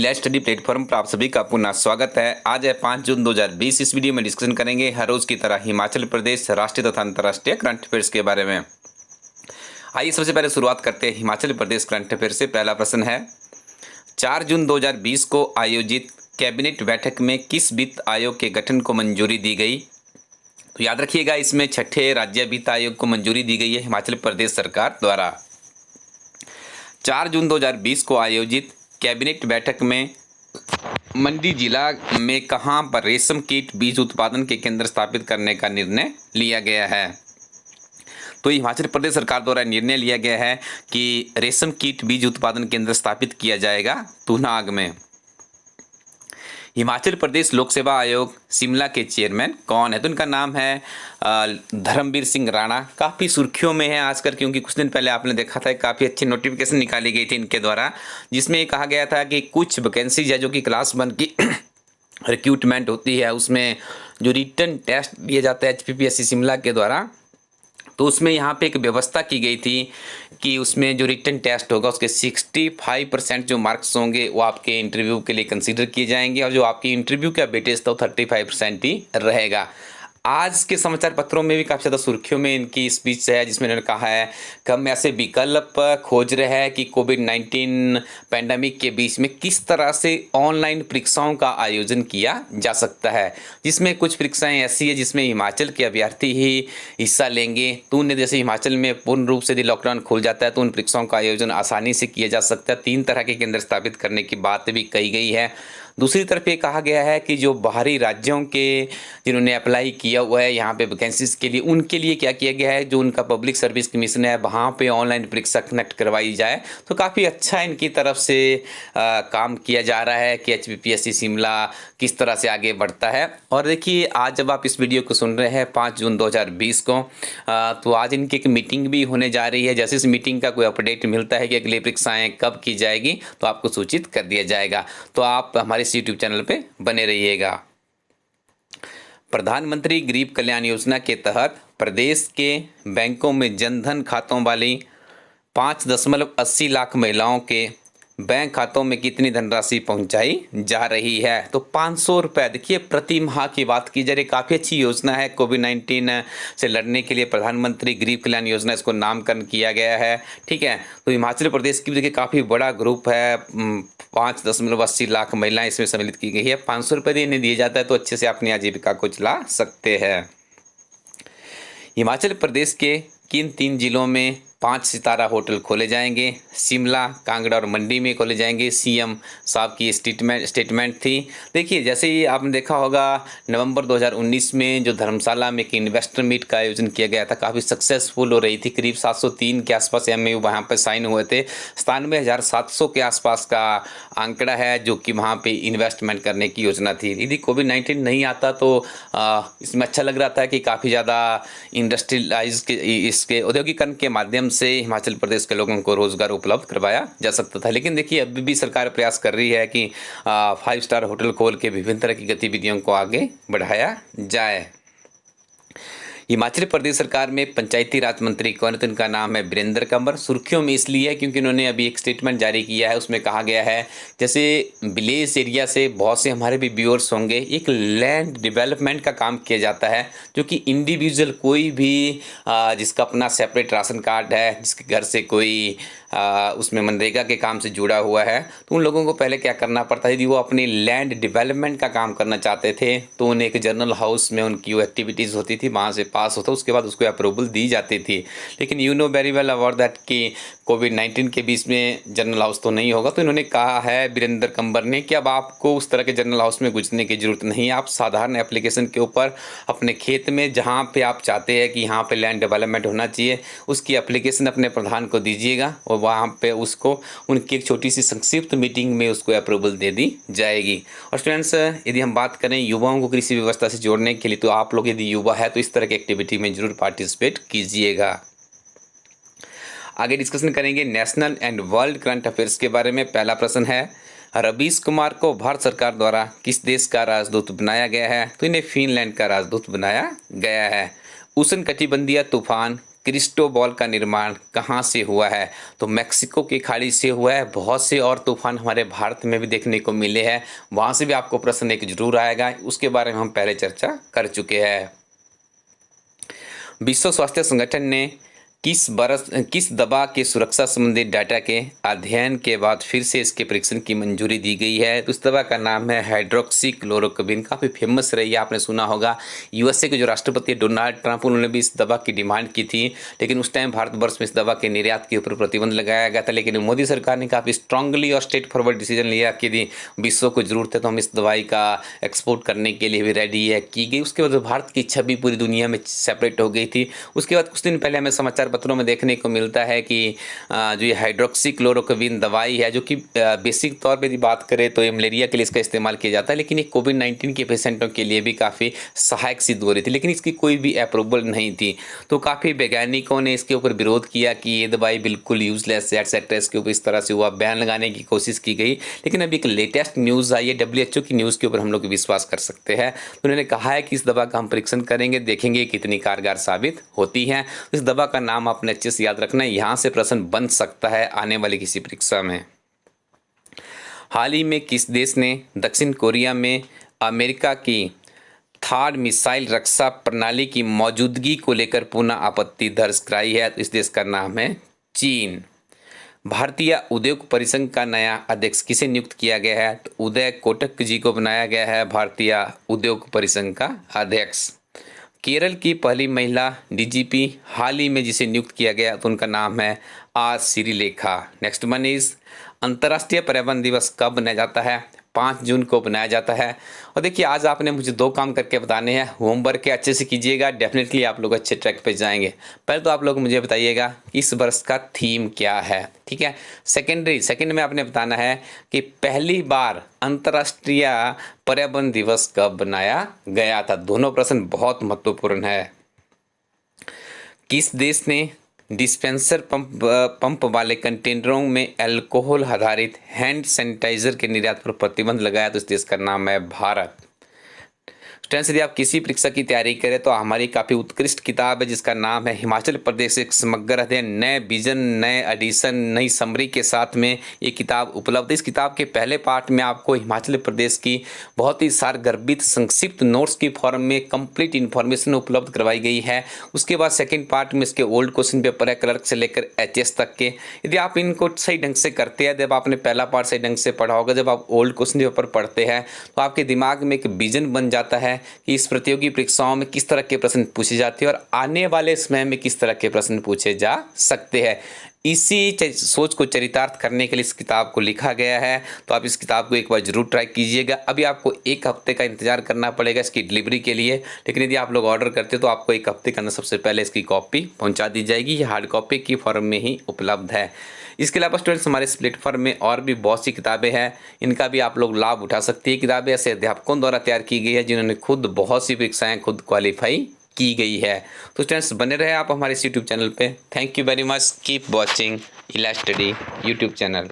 इलाज study platform पर आप सभी का पुनः स्वागत है। आज है 5 जून 2020। इस वीडियो में डिस्कशन करेंगे हर रोज की तरह हिमाचल प्रदेश राष्ट्रीय तथा अंतर्राष्ट्रीय करंट अफेयर्स के बारे में। आइए सबसे पहले शुरुआत करते हैं हिमाचल प्रदेश करंट अफेयर से। पहला प्रश्न है, 4 जून 2020 को आयोजित कैबिनेट बैठक में किस वित्त आयोग के गठन को मंजूरी दी गई? तो याद रखिएगा, इसमें छठे राज्य वित्त आयोग को मंजूरी दी गई है हिमाचल प्रदेश सरकार द्वारा। 4 जून 2020 को आयोजित कैबिनेट बैठक में मंडी जिला में कहां पर रेशम कीट बीज उत्पादन के केंद्र स्थापित करने का निर्णय लिया गया है? तो हिमाचल प्रदेश सरकार द्वारा निर्णय लिया गया है कि रेशम कीट बीज उत्पादन केंद्र स्थापित किया जाएगा तूनाग में। हिमाचल प्रदेश लोक सेवा आयोग शिमला के चेयरमैन कौन है? तो इनका नाम है धर्मवीर सिंह राणा। काफ़ी सुर्खियों में है आजकल, क्योंकि कुछ दिन पहले आपने देखा था काफ़ी अच्छी नोटिफिकेशन निकाली गई थी इनके द्वारा, जिसमें ये कहा गया था कि कुछ वैकेंसीज है जो कि क्लास 1 की रिक्रूटमेंट होती है, उसमें जो रिटन टेस्ट दिए जाते हैं HPPSC शिमला के द्वारा, तो उसमें यहाँ पे एक व्यवस्था की गई थी कि उसमें जो रिटन टेस्ट होगा उसके 65% जो मार्क्स होंगे वो आपके इंटरव्यू के लिए कंसीडर किए जाएंगे, और जो आपकी इंटरव्यू का वेटेज था वो 35% ही रहेगा। आज के समाचार पत्रों में भी काफ़ी ज़्यादा सुर्खियों में इनकी स्पीच है, जिसमें इन्होंने कहा है कि हम ऐसे विकल्प खोज रहे हैं कि कोविड-19 पैंडेमिक के बीच में किस तरह से ऑनलाइन परीक्षाओं का आयोजन किया जा सकता है, जिसमें कुछ परीक्षाएं ऐसी है जिसमें हिमाचल के अभ्यर्थी ही हिस्सा लेंगे। तो उन्हें जैसे हिमाचल में पूर्ण रूप से यदि लॉकडाउन खुल जाता है तो उन परीक्षाओं का आयोजन आसानी से किया जा सकता है। 3 तरह के केंद्र स्थापित करने की बात भी कही गई है। दूसरी तरफ ये कहा गया है कि जो बाहरी राज्यों के जिन्होंने अप्लाई किया हुआ है यहाँ पे वैकेंसीज के लिए, उनके लिए क्या किया गया है, जो उनका पब्लिक सर्विस कमीशन है वहाँ पे ऑनलाइन परीक्षा कनेक्ट करवाई जाए। तो काफ़ी अच्छा इनकी तरफ से काम किया जा रहा है कि HPPSC शिमला किस तरह से आगे बढ़ता है। और देखिए, आज जब आप इस वीडियो को सुन रहे हैं 5 जून 2020 को, तो आज इनकी एक मीटिंग भी होने जा रही है। जैसे इस मीटिंग का कोई अपडेट मिलता है कि अगली परीक्षाएँ कब की जाएगी तो आपको सूचित कर दिया जाएगा। तो आप हमारे इस YouTube चैनल पे बने रहिएगा। प्रधानमंत्री गरीब कल्याण योजना के तहत प्रदेश के बैंकों में जनधन खातों वाली 5.80 लाख महिलाओं के बैंक खातों में कितनी धनराशि पहुंचाई जा रही है? तो 500 रुपये। देखिए, प्रति माह की बात की जा रही, काफ़ी अच्छी योजना है। कोविड-19 से लड़ने के लिए प्रधानमंत्री गरीब कल्याण योजना इसको नामकरण किया गया है। ठीक है, तो हिमाचल प्रदेश की देखिए काफ़ी बड़ा ग्रुप है, 5.80 लाख महिलाएं इसमें सम्मिलित की गई है। 500 रुपये इन्हें दिया जाता है तो अच्छे से अपनी आजीविका को चला सकते हैं। हिमाचल प्रदेश के किन 3 जिलों में 5 सितारा होटल खोले जाएंगे? शिमला, कांगड़ा और मंडी में खोले जाएंगे। CM साहब की स्टेटमेंट थी। देखिए, जैसे ही आपने देखा होगा नवंबर 2019 में जो धर्मशाला में एक इन्वेस्टर मीट का आयोजन किया गया था, काफ़ी सक्सेसफुल हो रही थी। करीब 703 के आसपास MOU वहाँ पर साइन हुए थे। 97,700 के आसपास का आंकड़ा है जो कि वहाँ पे इन्वेस्टमेंट करने की योजना थी। यदि कोविड-19 नहीं आता तो इसमें अच्छा लग रहा था कि काफ़ी ज़्यादा इंडस्ट्रियलाइज के इसके औद्योगिकरण के माध्यम से हिमाचल प्रदेश के लोगों को रोजगार उपलब्ध करवाया जा सकता था। लेकिन देखिए, अभी भी सरकार प्रयास कर रही है कि 5 स्टार होटल खोल के विभिन्न तरह की गतिविधियों को आगे बढ़ाया जाए। हिमाचल प्रदेश सरकार में पंचायती राज मंत्री कौन है? तो इनका नाम है वीरेंद्र कंवर। सुर्खियों में इसलिए है क्योंकि उन्होंने अभी एक स्टेटमेंट जारी किया है, उसमें कहा गया है जैसे विलेज एरिया से बहुत से हमारे भी व्यूअर्स होंगे, एक लैंड डेवलपमेंट का काम किया जाता है, जो कि इंडिविजुअल कोई भी जिसका अपना सेपरेट राशन कार्ड है, जिसके घर से कोई उसमें मनरेगा के काम से जुड़ा हुआ है, तो उन लोगों को पहले क्या करना पड़ता है, यदि वो अपनी लैंड डेवलपमेंट का काम करना चाहते थे तो उन्हें एक जर्नल हाउस में उनकी वो एक्टिविटीज़ होती थी, वहाँ से पास होता, उसके बाद उसको अप्रूवल दी जाती थी। लेकिन you know very well about that कि कोविड-19 के बीच में जर्नल हाउस तो नहीं होगा। तो इन्होंने कहा है वीरेंद्र कंवर ने कि अब आपको उस तरह के जर्नल हाउस में घुसने की ज़रूरत नहीं है। आप साधारण एप्लीकेशन के ऊपर अपने खेत में जहाँ पे आप चाहते हैं कि यहाँ पे लैंड डेवलपमेंट होना चाहिए, उसकी एप्लीकेशन अपने प्रधान को दीजिएगा और वहाँ पे उसको उनकी एक छोटी सी संक्षिप्त मीटिंग में उसको अप्रूवल दे दी जाएगी। और स्टूडेंट्स, यदि हम बात करें युवाओं को कृषि व्यवस्था से जोड़ने के लिए, तो आप लोग यदि युवा है तो इस तरह की एक्टिविटी में जरूर पार्टिसिपेट कीजिएगा। आगे डिस्कशन करेंगे national and world current affairs के बारे में। पहला प्रश्न है, रवीश कुमार को भारत सरकार द्वारा किस देश का राजदूत बनाया गया है? तो इन्हें फिनलैंड का राजदूत बनाया गया है। उष्णकटिबंधीय तूफान क्रिस्टोबॉल का निर्माण कहाँ से हुआ है? तो मैक्सिको की खाड़ी से हुआ है। बहुत से और तूफान हमारे भारत में भी देखने को मिले हैं, वहाँ से भी आपको प्रश्न एक जरूर आएगा, उसके बारे में हम पहले चर्चा कर चुके हैं। विश्व स्वास्थ्य संगठन ने किस दवा के सुरक्षा संबंधी डाटा के अध्ययन के बाद फिर से इसके परीक्षण की मंजूरी दी गई है? तो इस दवा का नाम है हाइड्रोक्सीक्लोरोक्विन। काफ़ी फेमस रही है, आपने सुना होगा। यूएसए के जो राष्ट्रपति डोनाल्ड ट्रंप, उन्होंने भी इस दवा की डिमांड की थी, लेकिन उस टाइम भारतवर्ष में इस दवा के निर्यात के ऊपर प्रतिबंध लगाया गया था। लेकिन मोदी सरकार ने काफ़ी स्ट्रांगली और स्ट्रेट फॉरवर्ड डिसीजन लिया कि यदि विश्व को जरूरत है तो हम इस दवाई का एक्सपोर्ट करने के लिए भी रेडी है की गई। उसके बाद भारत की छवि पूरी दुनिया में सेपरेट हो गई थी। उसके बाद कुछ दिन पहले हमें समाचार पत्रों में देखने को मिलता है कि जो ये हाइड्रोक्सीक्लोरोक्विन दवाई है, जो कि बेसिक तौर पे यदि बात करें तो ये मलेरिया के लिए इसका इस्तेमाल किया जाता है, लेकिन ये कोविड-19 के पेशेंटों के लिए भी काफ़ी सहायक सिद्ध हो रही थी, लेकिन इसकी कोई भी अप्रूवल नहीं थी। तो काफ़ी वैज्ञानिकों ने इसके ऊपर विरोध किया कि ये दवाई बिल्कुल यूजलेस है, एटसेट्रा। इसके ऊपर इस तरह से हुआ, बैन लगाने की कोशिश की गई। लेकिन अभी एक लेटेस्ट न्यूज़ आई है, WHO की न्यूज़ के ऊपर हम लोग विश्वास कर सकते हैं। तो उन्होंने कहा है कि इस दवा का हम परीक्षण करेंगे, देखेंगे कितनी कारगर साबित होती है। इस दवा का नाम आपने अच्छे से याद रखना है, यहाँ से प्रश्न बन सकता है आने वाली किसी परीक्षा में। हाल ही में किस देश ने दक्षिण कोरिया में अमेरिका की थर्ड मिसाइल रक्षा प्रणाली की मौजूदगी को लेकर पुनः आपत्ति दर्ज कराई है? तो इस देश का नाम है चीन। भारतीय उद्योग परिसंघ का नया अध्यक्ष किसे नियुक्त किया गया है? तो उदय कोटक जी को बनाया गया है भारतीय उद्योग परिसंघ का अध्यक्ष। केरल की पहली महिला DGP हाल ही में जिसे नियुक्त किया गया, तो उनका नाम है R Sreelekha. Next one is अंतर्राष्ट्रीय पर्यावरण दिवस कब मनाया जाता है? 5 जून को बनाया जाता है। और देखिए, आज आपने मुझे 2 काम करके बताने हैं, होमवर्क के अच्छे से कीजिएगा, डेफिनेटली आप लोग अच्छे ट्रैक पे जाएंगे। पहले तो आप लोग मुझे बताइएगा इस वर्ष का थीम क्या है, ठीक है। सेकंड में आपने बताना है कि पहली बार अंतर्राष्ट्रीय पर्यावरण दिवस कब बनाया गया था। दोनों प्रश्न बहुत महत्वपूर्ण है। किस देश ने डिस्पेंसर पंप वाले कंटेनरों में अल्कोहल आधारित हैंड सैनिटाइजर के निर्यात पर प्रतिबंध लगाया? तो इस देश का नाम है भारत। स्टूडेंट्स, यदि आप किसी परीक्षा की तैयारी करें तो हमारी काफ़ी उत्कृष्ट किताब है जिसका नाम है हिमाचल प्रदेश एक समग्र अध्ययन, नए विजन, नए एडिशन, नई समरी के साथ में ये किताब उपलब्ध है। इस किताब के पहले पार्ट में आपको हिमाचल प्रदेश की बहुत ही सारगर्भित संक्षिप्त नोट्स की फॉर्म में कंप्लीट इन्फॉर्मेशन उपलब्ध करवाई गई है। उसके बाद सेकेंड पार्ट में इसके ओल्ड क्वेश्चन पेपर है, क्लर्क से लेकर HS तक के। यदि आप इनको सही ढंग से करते हैं, जब आपने पहला पार्ट सही ढंग से पढ़ा होगा, जब आप ओल्ड क्वेश्चन पेपर पढ़ते हैं तो आपके दिमाग में एक विजन बन जाता है कि इस प्रतियोगी परीक्षाओं में किस तरह के प्रश्न पूछे जाते हैं और आने वाले समय में किस तरह के प्रश्न पूछे जा सकते हैं। इसी सोच को चरितार्थ करने के लिए इस किताब को लिखा गया है। तो आप इस किताब को एक बार जरूर ट्राई कीजिएगा। अभी आपको 1 हफ्ते का इंतजार करना पड़ेगा इसकी डिलीवरी के लिए, लेकिन यदि आप लोग ऑर्डर करते हो तो आपको 1 हफ्ते के अंदर सबसे पहले इसकी कॉपी पहुंचा दी जाएगी। ये हार्ड कॉपी की फॉर्म में ही उपलब्ध है। इसके अलावा स्टूडेंट्स, हमारे इस प्लेटफॉर्म में और भी बहुत सी किताबें हैं, इनका भी आप लोग लाभ उठा सकते हैं। किताबें ऐसे अध्यापकों द्वारा तैयार की गई है जिन्होंने खुद बहुत सी परीक्षाएं खुद क्वालिफाई की गई है। तो स्टूडेंट्स, बने रहे आप हमारे इस यूट्यूब चैनल पे। Thank you very much. Keep watching इला स्टडी यूट्यूब चैनल।